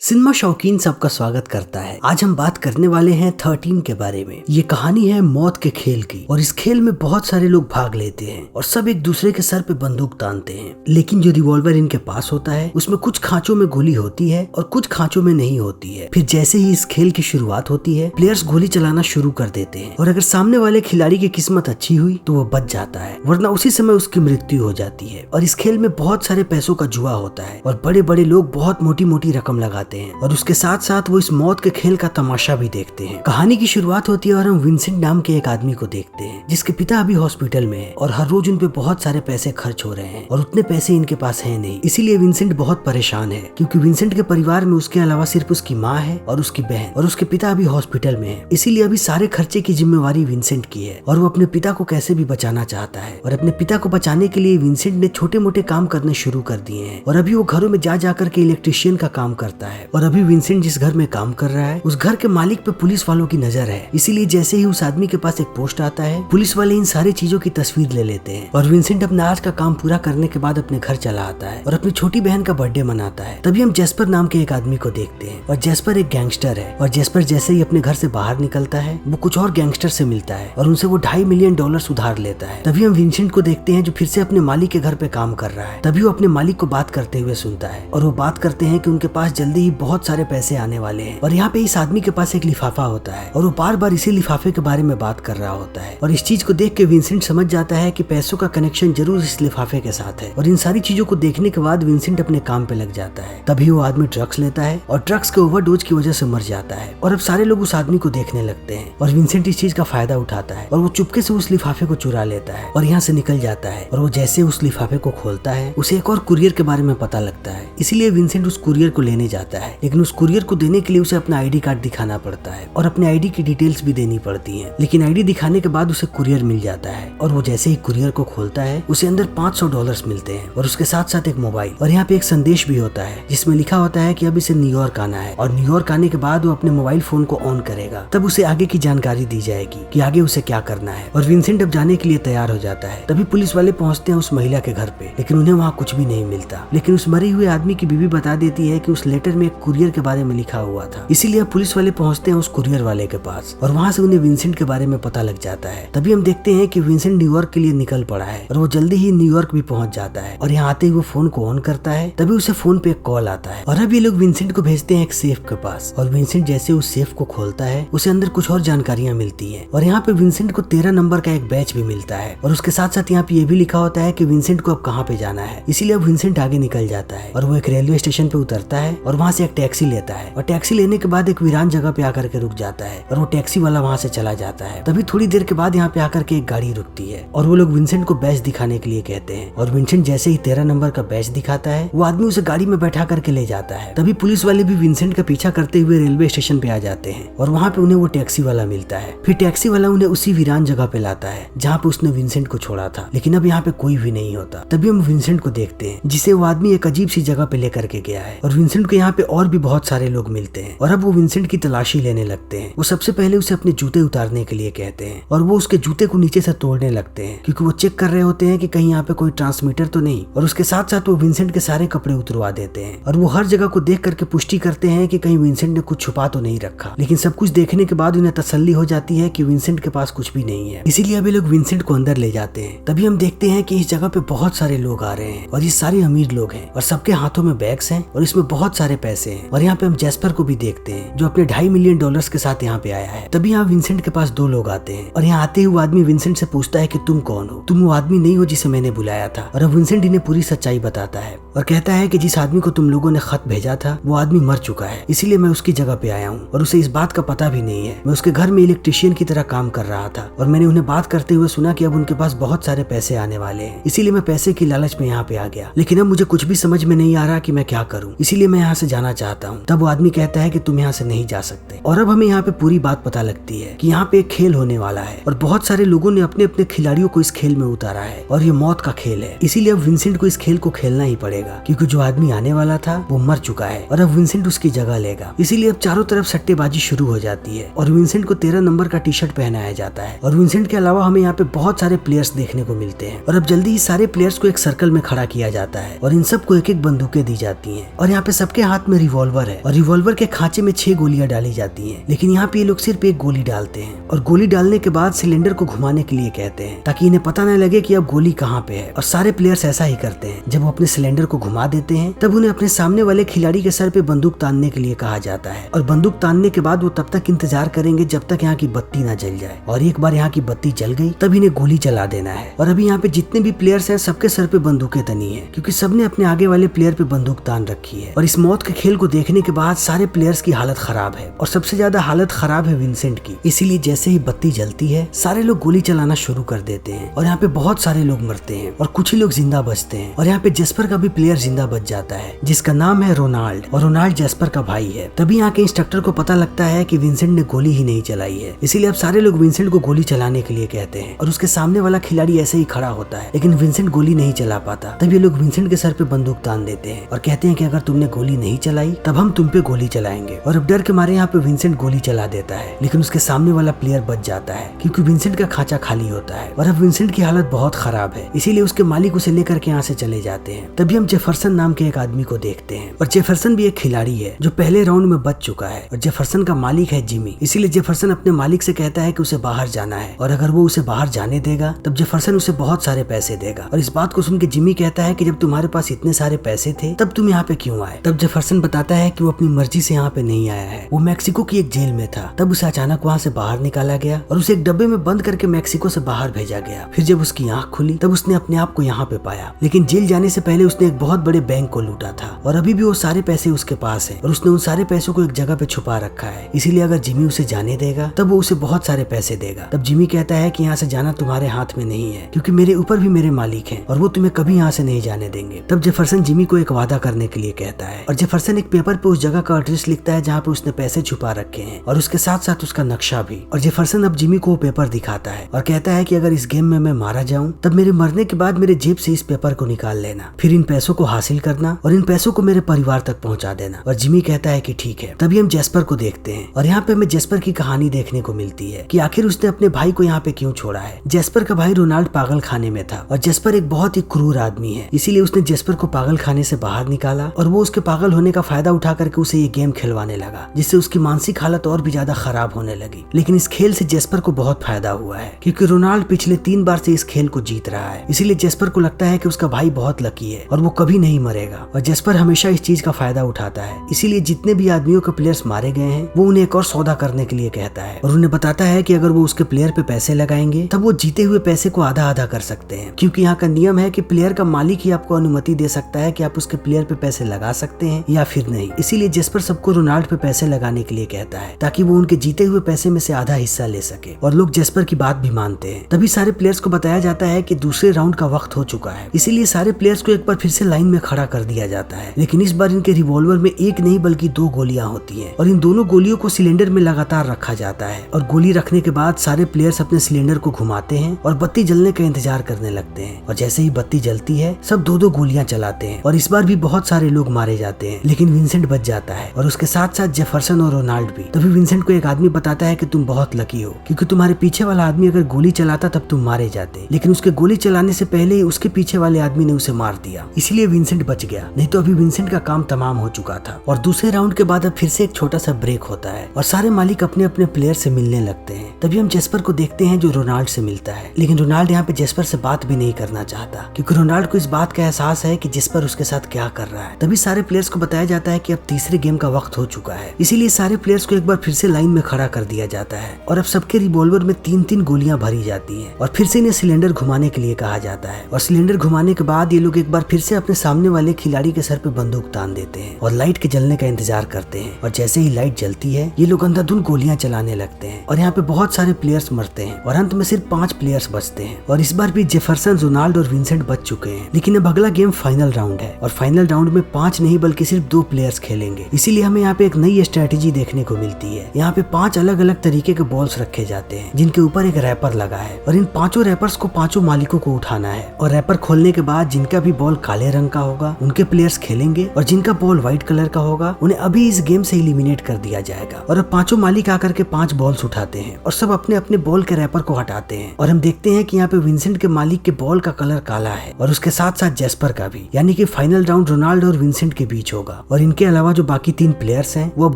Cinema शौकीन सबका स्वागत करता है। आज हम बात करने वाले हैं 13 के बारे में। ये कहानी है मौत के खेल की और इस खेल में बहुत सारे लोग भाग लेते हैं और सब एक दूसरे के सर पे बंदूक तानते हैं, लेकिन जो रिवॉल्वर इनके पास होता है उसमें कुछ खांचों में गोली होती है और कुछ खांचों में नहीं होती है। फिर जैसे ही इस खेल की शुरुआत होती है प्लेयर्स गोली चलाना शुरू कर देते हैं और अगर सामने वाले खिलाड़ी की किस्मत अच्छी हुई तो वो बच जाता है, वरना उसी समय उसकी मृत्यु हो जाती है। और इस खेल में बहुत सारे पैसों का जुआ होता है और बड़े बड़े लोग बहुत मोटी मोटी रकम लगाते हैं और उसके साथ साथ वो इस मौत के खेल का तमाशा भी देखते हैं। कहानी की शुरुआत होती है और हम विंसेंट नाम के एक आदमी को देखते हैं जिसके पिता अभी हॉस्पिटल में है और हर रोज उन पे बहुत सारे पैसे खर्च हो रहे हैं और उतने पैसे इनके पास है नहीं। इसीलिए विंसेंट बहुत परेशान है क्योंकि विंसेंट के परिवार में उसके अलावा सिर्फ उसकी माँ है और उसकी बहन और उसके पिता अभी हॉस्पिटल में है। इसीलिए अभी सारे खर्चे की जिम्मेवारी विंसेंट की है और वो अपने पिता को कैसे भी बचाना चाहता है। और अपने पिता को बचाने के लिए विंसेंट ने छोटे मोटे काम करने शुरू कर दिए हैं और अभी वो घरों में जा जाकर के इलेक्ट्रिशियन का काम करता है। और अभी विंसेंट जिस घर में काम कर रहा है उस घर के मालिक पे पुलिस वालों की नजर है, इसीलिए जैसे ही उस आदमी के पास एक पोस्ट आता है पुलिस वाले इन सारी चीजों की तस्वीर ले लेते हैं। और विंसेंट अपना आज का काम पूरा करने के बाद अपने घर चला आता है और अपनी छोटी बहन का बर्थडे मनाता है। तभी हम जेस्पर नाम के एक आदमी को देखते हैं और जेस्पर एक गैंगस्टर है और जेस्पर जैसे ही अपने घर से बाहर निकलता है वो कुछ और गैंगस्टर से मिलता है और उनसे वो $2.5 मिलियन उधार लेता है। तभी हम विंसेंट को देखते हैं जो फिर से अपने मालिक के घर पे काम कर रहा है। तभी वो अपने मालिक को बात करते हुए सुनता है और वो बात करते हैं कि उनके पास जल्दी ही बहुत सारे पैसे आने वाले हैं। और यहाँ पे इस आदमी के पास एक लिफाफा होता है और वो बार बार इसी लिफाफे के बारे में बात कर रहा होता है और इस चीज को देख के विंसेंट समझ जाता है कि पैसों का कनेक्शन जरूर इस लिफाफे के साथ है। और इन सारी चीजों को देखने के बाद विंसेंट अपने काम पे लग जाता है। तभी वो आदमी ड्रग्स लेता है और ड्रग्स के ओवरडोज की वजह से मर जाता है और अब सारे लोग उस आदमी को देखने लगते हैं और विंसेंट इस चीज का फायदा उठाता है और वो चुपके से उस लिफाफे को चुरा लेता है और यहाँ से निकल जाता है। और वो जैसे उस लिफाफे को खोलता है उसे एक और कुरियर के बारे में पता लगता है, इसीलिए विंसेंट उस कुरियर को लेने जाता है। लेकिन उस कुरियर को देने के लिए उसे अपना आईडी कार्ड दिखाना पड़ता है और अपने आईडी की डिटेल्स भी देनी पड़ती हैं। लेकिन आईडी दिखाने के बाद उसे कुरियर मिल जाता है और वो जैसे ही कुरियर को खोलता है उसे अंदर $500 मिलते हैं और उसके साथ साथ एक मोबाइल। और यहाँ पे एक संदेश भी होता है जिसमें लिखा होता है कि अब इसे न्यूयॉर्क आना है और न्यूयॉर्क आने के बाद वो अपने मोबाइल फोन को ऑन करेगा, तब उसे आगे की जानकारी दी जाएगी कि आगे उसे क्या करना है। और विंसेंट अब जाने के लिए तैयार हो जाता है। तभी पुलिस वाले पहुंचते हैं उस महिला के घर पे, लेकिन उन्हें वहाँ कुछ भी नहीं मिलता। लेकिन उस मरे हुए आदमी की बीवी बता देती है कि उस लेटर में एक कुरियर के बारे में लिखा हुआ था, इसीलिए पुलिस वाले पहुंचते हैं उस कुरियर वाले के पास और वहाँ से उन्हें विंसेंट के बारे में पता लग जाता है। तभी हम देखते हैं कि विंसेंट न्यूयॉर्क के लिए निकल पड़ा है और वो जल्दी ही न्यूयॉर्क भी पहुंच जाता है। और यहाँ आते ही वो फोन को ऑन करता है, तभी उसे फोन पे एक कॉल आता है और अब ये लोग विंसेंट को भेजते हैं एक सेफ के पास। और विंसेंट जैसे उस सेफ को खोलता है उसे अंदर कुछ और जानकारियां मिलती हैं और यहाँ पे विंसेंट को 13 नंबर का एक बैच भी मिलता है और उसके साथ साथ यहाँ पे ये भी लिखा होता है कि विंसेंट को अब कहाँ पे जाना है। इसीलिए अब विंसेंट आगे निकल जाता है और वो एक रेलवे स्टेशन पे उतरता है और वहाँ से एक टैक्सी लेता है और टैक्सी लेने के बाद एक वीरान जगह पे आकर के रुक जाता है और वो टैक्सी वाला वहाँ से चला जाता है। तभी थोड़ी देर के बाद यहाँ पे आकर के एक गाड़ी रुकती है और वो लोग विंसेंट को बैच दिखाने के लिए कहते हैं और विंसेंट जैसे ही 13 नंबर का बैच दिखाता है वो आदमी उसे गाड़ी में बैठा करके ले जाता है। तभी पुलिस वाले भी विंसेंट का पीछा करते हुए रेलवे स्टेशन पे आ जाते हैं और वहाँ पे उन्हें वो टैक्सी वाला मिलता है। फिर टैक्सी वाला उन्हें उसी वीरान जगह पे लाता है जहाँ पे उसने विंसेंट को छोड़ा था, लेकिन अब यहाँ पे कोई भी नहीं होता। तभी हम विंसेंट को देखते हैं जिसे वो आदमी एक अजीब सी जगह पे लेकर के गया है और विंसेंट को यहाँ पे और भी बहुत सारे लोग मिलते हैं और अब वो विंसेंट की तलाशी लेने लगते हैं। वो सबसे पहले उसे अपने जूते उतारने के लिए कहते हैं और वो उसके जूते को नीचे से तोड़ने लगते हैं क्योंकि वो चेक कर रहे होते हैं कि कहीं यहाँ पे कोई ट्रांसमीटर तो नहीं। और उसके साथ साथ वो विंसेंट के सारे कपड़े उतरवा देते हैं और वो हर जगह को देख करके पुष्टि करते हैं कि कहीं विंसेंट ने कुछ छुपा तो नहीं रखा। लेकिन सब कुछ देखने के बाद उन्हें तसल्ली हो जाती है कि विंसेंट के पास कुछ भी नहीं है, इसीलिए अभी लोग विंसेंट को अंदर ले जाते हैं। तभी हम देखते हैं कि इस जगह पे बहुत सारे लोग आ रहे हैं और ये सारे अमीर लोग हैं और सबके हाथों में बैग्स हैं और इसमें बहुत सारे पैसे हैं। और यहाँ पे हम जेस्पर को भी देखते हैं जो अपने $2.5 मिलियन के साथ यहाँ पे आया है। तभी यहाँ विंसेंट के पास 2 लोग आते हैं और यहाँ आते ही वो आदमी विंसेंट से पूछता है कि तुम कौन हो, तुम वो आदमी नहीं हो जिसे मैंने बुलाया था। और अब विंसेंट इन्हें पूरी सच्चाई बताता है और कहता है कि जिस आदमी को तुम लोगों ने खत भेजा था वो आदमी मर चुका है, इसीलिए मैं उसकी जगह पे आया हूँ और उसे इस बात का पता भी नहीं है। मैं उसके घर में इलेक्ट्रिशियन की तरह काम कर रहा था और मैंने उन्हें बात करते हुए सुना कि अब उनके पास बहुत सारे पैसे आने वाले हैं, इसीलिए मैं पैसे की लालच में यहाँ पे आ गया। लेकिन अब मुझे कुछ भी समझ में नहीं आ रहा कि मैं क्या करूँ, इसीलिए मैं यहाँ से जाना चाहता हूँ। तब वो आदमी कहता है कि तुम यहाँ से नहीं जा सकते। और अब हमें यहाँ पे पूरी बात पता लगती है कि यहाँ पे एक खेल होने वाला है और बहुत सारे लोगों ने अपने अपने खिलाड़ियों को इस खेल में उतारा है और ये मौत का खेल है, इसीलिए अब विंसेंट को इस खेल को खेलना ही पड़ेगा क्योंकि जो आदमी आने वाला था वो मर चुका है और अब विंसेंट उसकी जगह लेगा। इसीलिए अब चारों तरफ सट्टेबाजी शुरू हो जाती है और विंसेंट को 13 नंबर का टी शर्ट पहनाया जाता है। और विंसेंट के अलावा हमें यहाँ पे बहुत सारे प्लेयर्स देखने को मिलते हैं और अब जल्दी ही सारे प्लेयर्स को एक सर्कल में खड़ा किया जाता है और इन सबको एक एक बंदूकें दी जाती हैं और यहाँ पे सबके हाथ हाथ में रिवॉल्वर है और रिवॉल्वर के खांचे में 6 गोलियां डाली जाती हैं। लेकिन यहाँ पे ये लोग सिर्फ एक गोली डालते हैं और गोली डालने के बाद सिलेंडर को घुमाने के लिए कहते हैं ताकि इन्हें पता न लगे कि अब गोली कहाँ पे है। और सारे प्लेयर्स ऐसा ही करते हैं। जब वो अपने सिलेंडर को घुमा देते हैं तब उन्हें अपने सामने वाले खिलाड़ी के सर पे बंदूक तानने के लिए कहा जाता है और बंदूक तानने के बाद वो तब तक इंतजार करेंगे जब तक यहाँ की बत्ती ना जल जाए। और एक बार यहाँ की बत्ती जल गई तब इन्हें गोली चला देना है। और अभी यहाँ पे जितने भी प्लेयर्स हैं सबके सर पे बंदूकें तनी है क्योंकि सबने अपने आगे वाले प्लेयर पे बंदूक तान रखी है। और इस मौत के खेल को देखने के बाद सारे प्लेयर्स की हालत खराब है और सबसे ज्यादा हालत खराब है विंसेंट की। इसीलिए जैसे ही बत्ती जलती है सारे लोग गोली चलाना शुरू कर देते हैं और यहाँ पे बहुत सारे लोग मरते हैं और कुछ ही लोग जिंदा बचते हैं। और यहाँ पे जेस्पर का भी प्लेयर जिंदा बच जाता है जिसका नाम है रोनाल्ड और रोनाल्ड जेस्पर का भाई है। तभी यहाँ के इंस्ट्रक्टर को पता लगता है कि विंसेंट ने गोली ही नहीं चलाई है। इसीलिए अब सारे लोग विंसेंट को गोली चलाने के लिए कहते हैं और उसके सामने वाला खिलाड़ी ऐसे ही खड़ा होता है लेकिन विंसेंट गोली नहीं चला पाता। तब ये लोग विंसेंट के सर पे बंदूक तान देते हैं और कहते हैं कि अगर तुमने गोली नहीं चलाई तब हम तुम पे गोली चलाएंगे। और अब डर के मारे यहाँ पे विंसेंट गोली चला देता है लेकिन उसके सामने वाला प्लेयर बच जाता है क्योंकि विंसेंट का खांचा खाली होता है। और अब विंसेंट की हालत बहुत खराब है इसीलिए उसके मालिक उसे लेकर के यहाँ से चले जाते हैं। तभी हम जेफरसन नाम के एक आदमी को देखते हैं और जेफरसन भी एक खिलाड़ी है जो पहले राउंड में बच चुका है। और जेफरसन का मालिक है जिमी। इसीलिए जेफरसन अपने मालिक से कहता है कि उसे बाहर जाना है और अगर वो उसे बाहर जाने देगा तब जेफरसन उसे बहुत सारे पैसे देगा। और इस बात को सुन के जिमी कहता है कि जब तुम्हारे पास इतने सारे पैसे थे तब तुम यहाँ पे क्यों आए। तब जेफरसन बताता है कि वो अपनी मर्जी से यहाँ पे नहीं आया है, वो मैक्सिको की एक जेल में था। तब उसे अचानक वहाँ से बाहर निकाला गया और उसे एक डब्बे में बंद करके मैक्सिको से बाहर भेजा गया। फिर जब उसकी आंख खुली तब उसने अपने आप को यहाँ पे पाया। लेकिन जेल जाने से पहले उसने एक बहुत बड़े बैंक को लूटा था और अभी भी वो सारे पैसे उसके पास है और उसने उन सारे पैसों को एक जगह पे छुपा रखा है। इसीलिए अगर जिमी उसे जाने देगा तब वो उसे बहुत सारे पैसे देगा। तब जिमी कहता है कि यहाँ से जाना तुम्हारे हाथ में नहीं है क्योंकि मेरे ऊपर भी मेरे मालिक हैं और वो तुम्हें कभी यहाँ से नहीं जाने देंगे। तब जेफरसन जिमी को एक वादा करने के लिए कहता है और जेफरसन एक पेपर पे उस जगह का एड्रेस लिखता है जहाँ पे उसने पैसे छुपा रखे हैं और उसके साथ साथ उसका नक्शा भी। और जेफरसन अब जिमी को वो पेपर दिखाता है और कहता है कि अगर इस गेम में मैं मारा जाऊं तब मेरे मरने के बाद मेरे जेब से इस पेपर को निकाल लेना, फिर इन पैसों को हासिल करना और इन पैसों को मेरे परिवार तक पहुंचा देना। और जिमी कहता है कि ठीक है। तभी हम जेस्पर को देखते हैं और यहाँ पे हमें जेस्पर की कहानी देखने को मिलती है कि आखिर उसने अपने भाई को यहाँ पे क्यों छोड़ा है। जेस्पर का भाई रोनाल्ड पागल खाने में था और जेस्पर एक बहुत ही क्रूर आदमी है, इसीलिए उसने जेस्पर को पागल खाने से बाहर निकाला और वो उसके पागल होने का फायदा उठा करके उसे ये गेम खिलवाने लगा, जिससे उसकी मानसिक हालत और भी ज्यादा खराब होने लगी। लेकिन इस खेल से जेस्पर को बहुत फायदा हुआ है क्योंकि रोनाल्ड पिछले 3 बार से इस खेल को जीत रहा है। इसीलिए जेस्पर को लगता है कि उसका भाई बहुत लकी है और वो कभी नहीं मरेगा और जेस्पर हमेशा इस चीज का फायदा उठाता है। इसीलिए जितने भी आदमियों के प्लेयर्स मारे गए हैं वो उन्हें एक और सौदा करने के लिए कहता है और उन्हें बताता है कि अगर वो उसके प्लेयर पे पैसे लगाएंगे तब वो जीते हुए पैसे को आधा आधा कर सकते हैं, क्योंकि यहाँ का नियम है कि प्लेयर का मालिक ही आपको अनुमति दे सकता है कि आप उसके प्लेयर पे पैसे लगा सकते हैं या फिर नहीं। इसीलिए जेस्पर सबको रोनाल्ड पे पैसे लगाने के लिए कहता है ताकि वो उनके जीते हुए पैसे में से आधा हिस्सा ले सके और लोग जेस्पर की बात भी मानते हैं। तभी सारे प्लेयर्स को बताया जाता है कि दूसरे राउंड का वक्त हो चुका है, इसीलिए सारे प्लेयर्स को एक बार फिर से लाइन में खड़ा कर दिया जाता है। लेकिन इस बार इनके रिवॉल्वर में एक नहीं बल्कि 2 गोलियां होती हैं और इन दोनों गोलियों को सिलेंडर में लगातार रखा जाता है और गोली रखने के बाद सारे प्लेयर्स अपने सिलेंडर को घुमाते हैं और बत्ती जलने का इंतजार करने लगते हैं। और जैसे ही बत्ती जलती है सब 2-2 गोलियां चलाते हैं और इस बार भी बहुत सारे लोग मारे जाते हैं, लेकिन विंसेंट बच जाता है और उसके साथ साथ जेफरसन और रोनाल्ड भी। तभी विंसेंट को एक आदमी बताता है कि तुम बहुत लकी हो क्योंकि तुम्हारे पीछे वाला आदमी अगर गोली चलाता तब तुम मारे जाते, लेकिन उसके गोली चलाने से पहले ही उसके पीछे वाले आदमी ने उसे मार दिया, इसलिए विंसेंट बच गया, नहीं तो अभी विंसेंट का काम तमाम हो चुका था। और दूसरे राउंड के बाद अब फिर से एक छोटा सा ब्रेक होता है और सारे मालिक अपने अपने प्लेयर से मिलने लगते हैं। तभी हम जेस्पर को देखते हैं जो रोनाल्ड से मिलता है, लेकिन रोनाल्ड यहाँ पे जेस्पर से बात भी नहीं करना चाहता क्योंकि रोनाल्ड को इस बात का एहसास है कि जेस्पर उसके साथ क्या कर रहा है। तभी सारे प्लेयर्स को बताया जाता है कि अब तीसरे गेम का वक्त हो चुका है, इसीलिए सारे प्लेयर्स को एक बार फिर से लाइन में खड़ा कर दिया जाता है और अब सबके रिवॉल्वर में 3-3 गोलियां भरी जाती हैं और फिर से इन्हें सिलेंडर घुमाने के लिए कहा जाता है। और सिलेंडर घुमाने के बाद ये लोग एक बार फिर से अपने सामने वाले खिलाड़ी के सर पे बंदूक तान देते हैं और लाइट के जलने का इंतजार करते हैं। और जैसे ही लाइट जलती है ये लोग अंधाधुंध गोलियां चलाने लगते हैं और यहाँ पे बहुत सारे प्लेयर्स मरते हैं और अंत में सिर्फ 5 प्लेयर्स बचते हैं। और इस बार भी जेफरसन, रोनाल्ड और विंसेंट बच चुके हैं, लेकिन अब अगला गेम फाइनल राउंड है और फाइनल राउंड में 5 नहीं बल्कि सिर्फ 2 प्लेयर्स खेलेंगे। इसीलिए हमें यहाँ पे एक नई स्ट्रेटेजी देखने को मिलती है। यहाँ पे 5 अलग अलग तरीके के बॉल्स रखे जाते हैं जिनके ऊपर एक रैपर लगा है और इन 5 रैपर्स को 5 मालिकों को उठाना है और रैपर खोलने के बाद जिनका भी बॉल काले रंग का होगा उनके प्लेयर्स खेलेंगे और जिनका बॉल व्हाइट कलर का होगा उन्हें अभी इस गेम से एलिमिनेट कर दिया जाएगा। और अब 5 मालिक आकर के 5 बॉल्स उठाते हैं और सब अपने अपने बॉल के रैपर को हटाते हैं और हम देखते हैं कि यहाँ पे विंसेंट के मालिक के बॉल का कलर काला है और उसके साथ साथ जेस्पर का भी, यानी कि फाइनल राउंड रोनाल्ड और विंसेंट के बीच होगा। होगा और इनके अलावा जो बाकी 3 प्लेयर्स हैं वो अब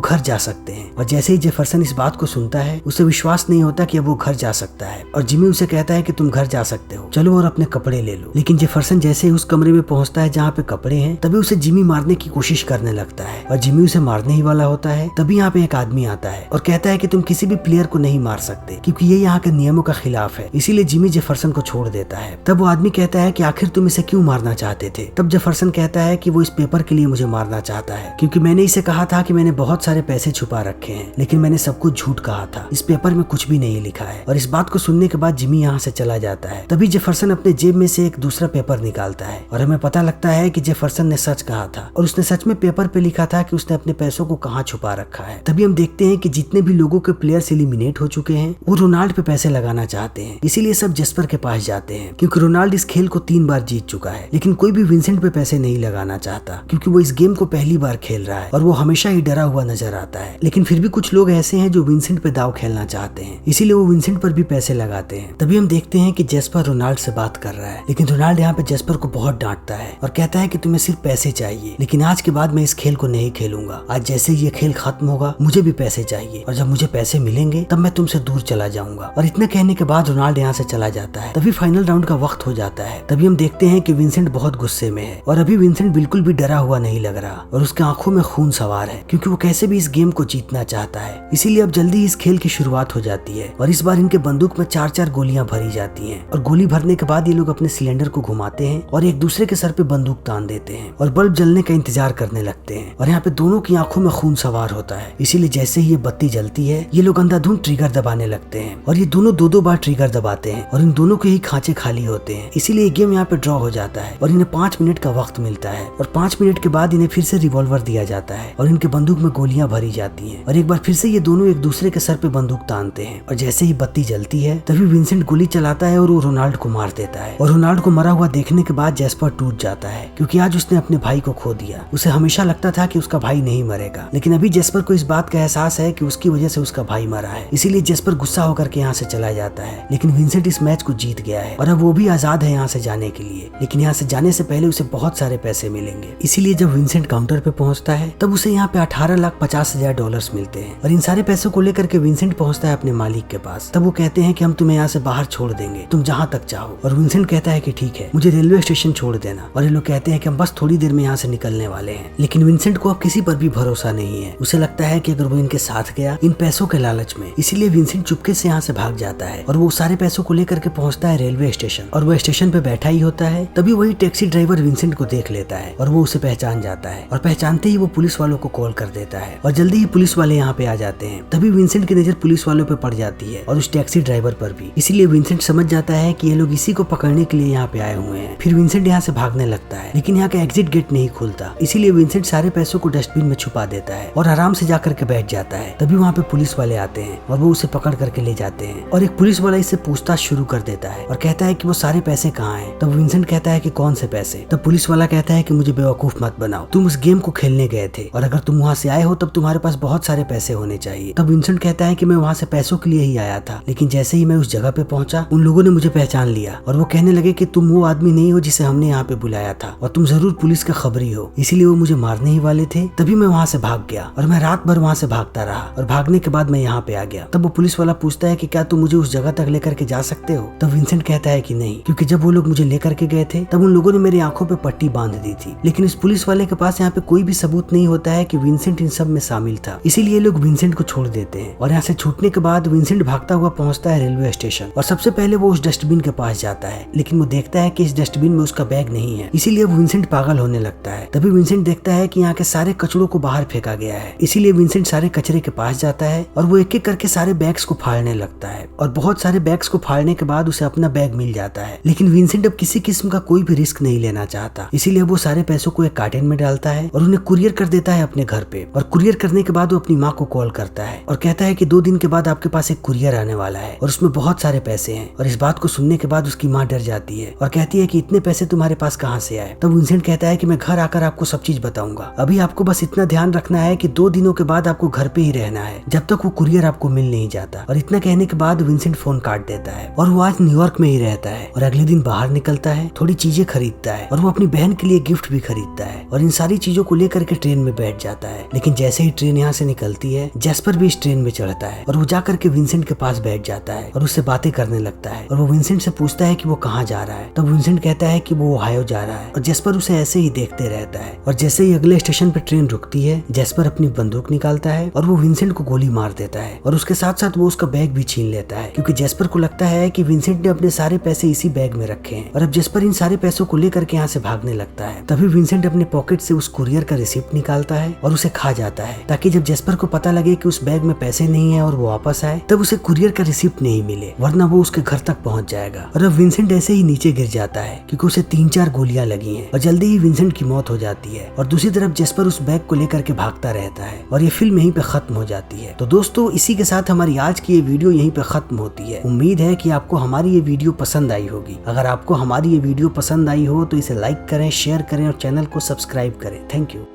घर जा सकते हैं। और जैसे ही जेफरसन इस बात को सुनता है उसे विश्वास नहीं होता कि अब वो घर जा सकता है और जिमी उसे कहता है कि तुम घर जा सकते हो, चलो और अपने कपड़े ले लो। लेकिन जेफरसन जैसे ही उस कमरे में पहुंचता है जहाँ पे कपड़े हैं तभी उसे जिमी मारने की कोशिश करने लगता है और जिमी उसे मारने ही वाला होता है। तभी यहाँ पे एक आदमी आता है और कहता है कि तुम किसी भी प्लेयर को नहीं मार सकते क्योंकि ये यहाँ के नियमों का खिलाफ है, इसीलिए जिमी जेफरसन को छोड़ देता है। तब वो आदमी कहता है कि आखिर तुम इसे क्यों मारना चाहते थे? तब जेफरसन कहता है कि वो इस पेपर के लिए मुझे मारना चाहता है क्योंकि मैंने इसे कहा था कि मैंने बहुत सारे पैसे छुपा रखे हैं, लेकिन मैंने सब कुछ झूठ कहा था, इस पेपर में कुछ भी नहीं लिखा है। और इस बात को सुनने के बाद जिमी यहाँ से चला जाता है। तभी जेफरसन अपने जेब में से एक दूसरा पेपर निकालता है और हमें पता लगता है कि जेफरसन ने सच कहा था और उसने सच में पेपर पे लिखा था कि उसने अपने पैसों को कहाँ छुपा रखा है। तभी हम देखते हैं कि जितने भी लोगों के प्लेयर्स एलिमिनेट हो चुके हैं वो रोनाल्ड पे पैसे लगाना चाहते हैं, इसीलिए सब जेस्पर के पास जाते हैं क्योंकि रोनाल्ड इस खेल को 3 बार जीत चुका है। लेकिन कोई भी विंसेंट पे पैसे नहीं लगाना चाहता क्योंकि वो इस गेम को पहली बार खेल रहा है और वो हमेशा ही डरा हुआ नजर आता है। लेकिन फिर भी कुछ लोग ऐसे हैं जो विंसेंट पे दाव खेलना चाहते हैं, इसीलिए वो विंसेंट पर भी पैसे लगाते हैं। तभी हम देखते हैं कि जेस्पर रोनाल्ड से बात कर रहा है, लेकिन रोनाल्ड यहाँ पे जेस्पर को बहुत डांटता है और कहता है कि तुम्हें सिर्फ पैसे चाहिए, लेकिन आज के बाद मैं इस खेल को नहीं खेलूंगा। आज जैसे ये खेल खत्म होगा मुझे भी पैसे चाहिए और जब मुझे पैसे मिलेंगे तब मैं तुमसे दूर चला जाऊंगा। और इतना कहने के बाद रोनाल्ड यहाँ से चला जाता है। तभी फाइनल राउंड का वक्त हो जाता है। तभी हम देखते हैं कि विंसेंट बहुत गुस्से में है और अभी विंसेंट बिल्कुल भी डरा हुआ नहीं लग रहा और उसके आंखों में खून सवार है क्योंकि वो कैसे भी इस गेम को जीतना चाहता है। इसीलिए अब जल्दी इस खेल की शुरुआत हो जाती है और इस बार इनके बंदूक में 4-4 गोलियां भरी जाती हैं और गोली भरने के बाद ये लोग अपने सिलेंडर को घुमाते हैं और एक दूसरे के सर पे बंदूक तान देते हैं और बल्ब जलने का इंतजार करने लगते हैं और यहाँ पे दोनों की आंखों में खून सवार होता है। इसीलिए जैसे ही ये बत्ती जलती है ये लोग अंधाधुंध ट्रिगर दबाने लगते हैं और ये दोनों 2-2 बार ट्रिगर दबाते हैं और इन दोनों के ही खांचे खाली होते हैं। इसीलिए गेम यहाँ पे ड्रॉ हो जाता है और इन्हें 5 मिनट का वक्त मिलता है और 5 मिनट के बाद इन्हें फिर से रिवॉल्वर दिया जाता है और इनके बंदूक में गोलियां भरी जाती हैं और एक बार फिर से ये दोनों एक दूसरे के सर पे बंदूक तानते हैं और जैसे ही बत्ती जलती है तभी विंसेंट गोली चलाता है और वो रोनाल्ड को मार देता है और रोनाल्ड को मरा हुआ देखने के बाद जेस्पर टूट जाता है क्योंकि आज उसने अपने भाई को खो दिया। उसे हमेशा लगता था कि उसका भाई नहीं मरेगा, लेकिन अभी जेस्पर को इस बात का एहसास है कि उसकी वजह से उसका भाई मरा है। इसीलिए जेस्पर गुस्सा होकर के यहाँ से चला जाता है। लेकिन विंसेंट इस मैच को जीत गया है और अब वो भी आजाद है यहाँ से जाने के लिए, लेकिन यहाँ से जाने से पहले उसे बहुत सारे पैसे मिलेंगे। इसीलिए जब विंसेंट काउंटर पे पहुंचता है तब उसे यहाँ पे $18,50,000 मिलते हैं और इन सारे पैसों को लेकर के विंसेंट पहुंचता है अपने मालिक के पास। तब वो कहते हैं कि हम तुम्हें यहाँ से बाहर छोड़ देंगे, तुम जहाँ तक चाहो। और विंसेंट कहता है कि ठीक है, मुझे रेलवे स्टेशन छोड़ देना। और ये लोग कहते हैं कि हम बस थोड़ी देर में यहाँ से निकलने वाले हैं। लेकिन विंसेंट को अब किसी पर भी भरोसा नहीं है। उसे लगता है कि अगर वो इनके साथ गया इन पैसों के लालच में, इसीलिए विंसेंट चुपके से यहाँ से भाग जाता है और वो सारे पैसों को लेकर के पहुंचता है रेलवे स्टेशन। और वो स्टेशन पे बैठा ही होता है तभी वही टैक्सी ड्राइवर विंसेंट को देख लेता है और वो उसे पहचान जाता है और पहचानते ही वो पुलिस वालों को कॉल कर देता है और जल्दी ही पुलिस वाले यहाँ पे आ जाते हैं। तभी विंसेंट की नजर पुलिस वालों पे पड़ जाती है और उस टैक्सी ड्राइवर पर भी। इसीलिए विंसेंट समझ जाता है कि ये लोग इसी को पकड़ने के लिए यहाँ पे आए हुए हैं। फिर विंसेंट यहाँ से भागने लगता है, लेकिन यहाँ का एग्जिट गेट नहीं खुलता। इसीलिए विंसेंट सारे पैसों को डस्टबिन में छुपा देता है और आराम से जाकर के बैठ जाता है। तभी वहाँ पे पुलिस वाले आते हैं और वो उसे पकड़ करके ले जाते हैं और एक पुलिस वाला इससे पूछताछ शुरू कर देता है और कहता है कि वो सारे पैसे कहाँ हैं। तब विंसेंट कहता है कि कौन से पैसे? तब पुलिस वाला कहता है कि मुझे बेवकूफ मत बनाओ, तुम उस गेम को खेलने गए थे और अगर तुम वहाँ से आए हो तब तुम्हारे पास बहुत सारे पैसे होने चाहिए। तब विंसेंट कहता है कि मैं वहाँ से पैसों के लिए ही आया था, लेकिन जैसे ही मैं उस जगह पे पहुंचा उन लोगों ने मुझे पहचान लिया और वो कहने लगे कि तुम वो आदमी नहीं हो जिसे हमने यहाँ पे बुलाया था और तुम जरूर पुलिस का खबरी हो, इसीलिए वो मुझे मारने ही वाले थे। तभी मैं वहाँ से भाग गया और मैं रात भर वहाँ से भागता रहा और भागने के बाद मैं यहाँ पे आ गया। तब वो पुलिस वाला पूछता है कि क्या तुम मुझे उस जगह तक लेकर के जा सकते हो? तब विंसेंट कहता है कि नहीं, क्योंकि जब वो लोग मुझे लेकर के गए थे तब उन लोगों ने मेरी आंखों पे पट्टी बांध दी थी। लेकिन इस पुलिस वाले के पास यहाँ पे कोई भी सबूत नहीं होता है कि विंसेंट इन सब में शामिल था, इसीलिए लोग विंसेंट को छोड़ देते हैं। और यहाँ से छूटने के बाद विंसेंट भागता हुआ पहुंचता है रेलवे स्टेशन और सबसे पहले वो उस डस्टबिन के पास जाता है, लेकिन वो देखता है कि इस डस्टबिन में उसका बैग नहीं है, इसीलिए विंसेंट पागल होने लगता है। तभी विंसेंट देखता है कि यहाँ के सारे कचड़ों को बाहर फेंका गया है, इसीलिए विंसेंट सारे कचरे के पास जाता है और वो एक एक करके सारे बैग्स को फाड़ने लगता है और बहुत सारे बैग्स को फाड़ने के बाद उसे अपना बैग मिल जाता है। लेकिन विंसेंट अब किसी किस्म का कोई भी रिस्क नहीं लेना चाहता, इसीलिए वो सारे पैसों को एक कार्टन में डालता है और उन्हें कुरियर कर देता है अपने घर पे। और कुरियर करने के बाद वो अपनी माँ को कॉल करता है और कहता है कि 2 दिन के बाद आपके पास एक कुरियर आने वाला है और उसमें बहुत सारे पैसे हैं। और इस बात को सुनने के बाद उसकी माँ डर जाती है और कहती है कि इतने पैसे तुम्हारे पास कहाँ से आए? तब विंसेंट कहता है कि मैं घर आकर आपको सब चीज बताऊंगा, अभी आपको बस इतना ध्यान रखना है कि 2 दिनों के बाद आपको घर पे ही रहना है जब तक वो कुरियर आपको मिल नहीं जाता। और इतना कहने के बाद विंसेंट फोन काट देता है और वो आज न्यूयॉर्क में ही रहता है और अगले दिन बाहर निकलता है, थोड़ी चीजें खरीदता है और वो अपनी बहन के लिए गिफ्ट भी खरीदता है और इन सारी चीजों चीजों को लेकर के ट्रेन में बैठ जाता है। लेकिन जैसे ही ट्रेन यहाँ से निकलती है, जैस्पर भी इस ट्रेन में चढ़ता है और वो जाकर के विंसेंट के पास बैठ जाता है और उससे बातें करने लगता है। और वो विंसेंट से पूछता है कि वो कहाँ जा रहा है। तब विंसेंट कहता है कि वो ओहायो जा रहा है और जैस्पर उसे ऐसे ही देखते रहता है। और जैसे ही अगले स्टेशन पे ट्रेन रुकती है, जैस्पर अपनी बंदूक निकालता है और वो विंसेंट को गोली मार देता है। और उसके साथ साथ वो उसका बैग भी छीन लेता है, क्योंकि जैस्पर को लगता है कि विंसेंट ने अपने सारे पैसे इसी बैग में रखे हैं। और अब जैस्पर इन सारे पैसों को लेकर के यहाँ से भागने लगता है। तभी विंसेंट अपने पॉकेट से उस कुरियर का रिसिप्ट निकालता है और उसे खा जाता है, ताकि जब जैस्पर को पता लगे कि उस बैग में पैसे नहीं है और वो वापस आए, तब उसे कुरियर का रिसिप्ट नहीं मिले, वरना वो उसके घर तक पहुंच जाएगा। और अब विंसेंट ऐसे ही नीचे गिर जाता है, क्योंकि उसे 3-4 गोलियां लगी हैं और जल्दी ही विंसेंट की मौत हो जाती है। और दूसरी तरफ जैस्पर उस बैग को लेकर के भागता रहता है और ये फिल्म यहीं पे खत्म हो जाती है। तो दोस्तों, इसी के साथ हमारी आज की ये वीडियो यहीं पे खत्म होती है। उम्मीद है कि आपको हमारी ये वीडियो पसंद आई होगी। अगर आपको हमारी ये वीडियो पसंद आई हो तो इसे लाइक करें, शेयर करें और चैनल को सब्सक्राइब करें। Thank you.